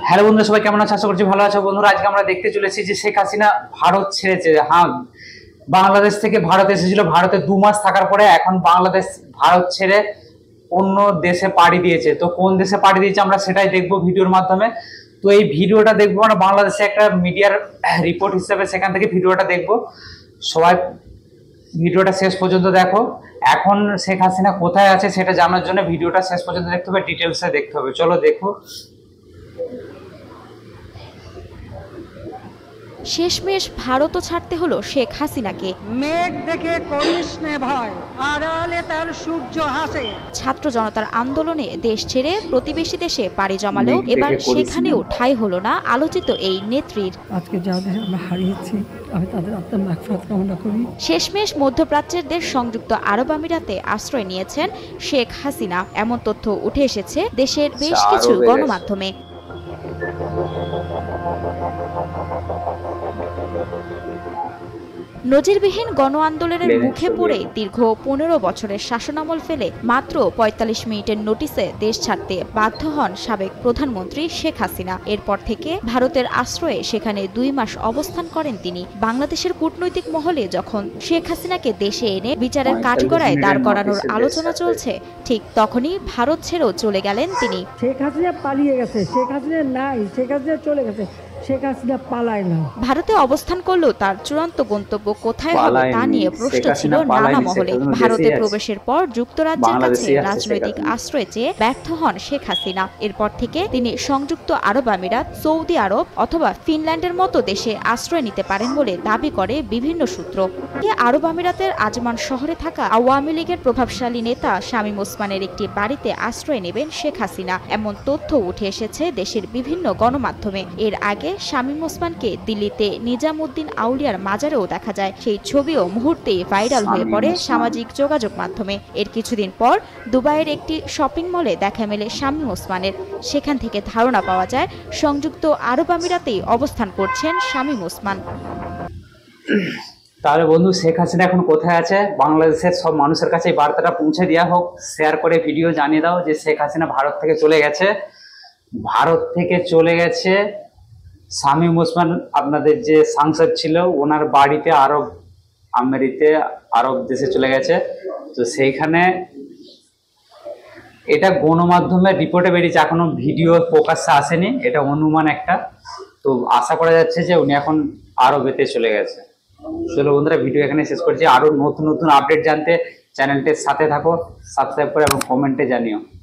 Hello বন্ধুরা, সবাই কেমন আছো? আশা করছি ভালো আছো। বন্ধুরা, আজকে আমরা দেখতে চলেছি যে শেখ হাসিনা ভারত ছেড়েছে। হ্যাঁ, বাংলাদেশ থেকে ভারত এসেছিল, ভারতে 2 মাস থাকার পরে এখন বাংলাদেশ ভারত ছেড়ে অন্য দেশে পাড়ি দিয়েছে। তো কোন দেশে পাড়ি দিয়েছে আমরা সেটাই দেখবো ভিডিওর মাধ্যমে। তো এই ভিডিওটা দেখবো মানে বাংলাদেশে একটা মিডিয়ার রিপোর্ট হিসেবে সেখান থেকে ভিডিওটা দেখবো। সবাই ভিডিওটা শেষ পর্যন্ত দেখো। এখন শেখ হাসিনা কোথায় আছে সেটা জানার জন্য ভিডিওটা শেষ পর্যন্ত দেখতে হবে, ডিটেলসে দেখতে হবে। চলো দেখো। শেষমেশ ভারতও ছাড়তে হলো শেখ হাসিনাকে। মেঘ দেখে করিস নে ভয়, আড়ালে তার সূর্য হাসে। ছাত্র জনতার আন্দোলনে দেশ ছেড়ে প্রতিবেশী দেশে পাড়ি জমালেও এবার সেখানেও ঠাঁই হলো না আলোচিত এই নেত্রীর। আজকে যাদের আমরা হারিয়েছি, আমি তাদের আত্মার মাগফিরাত কামনা করি। শেষমেশ মধ্যপ্রাচ্যের দেশ সংযুক্ত আরব আমিরাতে আশ্রয় নিয়েছেন শেখ হাসিনা, এমন তথ্য উঠে এসেছে দেশের বেশ কিছু গণমাধ্যমে। নজিরবিহীন গণ আন্দোলনের মুখে পড়ে দীর্ঘ 15 বছরের শাসনামল ফেলে মাত্র 45 মিনিটের নোটিসে দেশ ছাড়তে বাধ্য হন সাবেক প্রধানমন্ত্রী শেখ হাসিনা। এরপর থেকে ভারতের আশ্রয়ে সেখানে 2 মাস অবস্থান করেন তিনি। বাংলাদেশের কূটনৈতিক মহলে যখন শেখ হাসিনাকে দেশে এনে বিচারের কাঠগড়ায় দাঁড় করানোর আলোচনা চলছে, ঠিক তখনই ভারত ছেড়েও চলে গেলেন তিনি। শেখ হাসিনা পালিয়ে গেছে, শেখ হাসিনা নাই, শেখ হাসিনা চলে গেছে, শেখ হাসিনা পালায় না। ভারতে অবস্থান করলেও তার চূড়ান্ত গন্তব্য কোথায় হবে তা নিয়ে প্রশ্ন ছিল নানা মহলে। ভারতে প্রবেশের পর যুক্তরাজ্যের কাছে রাজনৈতিক আশ্রয় চেয়ে ব্যর্থ হন শেখ হাসিনা। এরপর থেকে তিনি সংযুক্ত আরব আমিরাত, সৌদি আরব অথবা ফিনল্যান্ডের মতো দেশে আশ্রয় নিতে পারেন বলে দাবি করে বিভিন্ন সূত্র। আরব আমিরাতের আজমান শহরে থাকা আওয়ামী লীগের প্রভাবশালী নেতা শামীম ওসমানের একটি বাড়িতে আশ্রয় নেবেন শেখ হাসিনা, এমন তথ্য উঠে এসেছে দেশের বিভিন্ন গণমাধ্যমে। এর আগে শামীম ওসমানকে দিল্লিতে নিজামুদ্দিন আউলিয়ার মাজারেও দেখা যায়। সেই ছবিও মুহূর্তেই ভাইরাল হয়ে পড়ে সামাজিক যোগাযোগ মাধ্যমে। এর কিছুদিন পর দুবাইয়ের একটি শপিং মলে দেখা মেলে শামীম ওসমানের। সেখান থেকে ধারণা পাওয়া যায় সংযুক্ত আরব আমিরাতেই অবস্থান করছেন শামীম ওসমান। তাহলে বন্ধু, শেখ হাসিনা এখন কোথায় আছে? বাংলাদেশের সব মানুষের কাছে এই বার্তাটা পৌঁছে দেওয়া হোক। শেয়ার করে ভিডিও জানিয়ে দাও যে শেখ হাসিনা ভারত থেকে চলে গেছে। ভারত থেকে চলে গেছে শামীম ওসমান, আপনাদের যে সাংসদ ছিল, ওনার বাড়িতে আরব দেশে চলে গেছে। তো সেইখানে এটা গণমাধ্যমের রিপোর্টে বেরিয়েছে, এখনো ভিডিও প্রকাশ্যে আসেনি, এটা অনুমান একটা। তো আশা করা যাচ্ছে যে উনি এখন আরবেতে চলে গেছে। চলো বন্ধুরা, ভিডিও এখানে শেষ করছি। আরো নতুন নতুন আপডেট জানতে চ্যানেলটির সাথে থাকো, সাবস্ক্রাইব করে এবং কমেন্টে জানিও।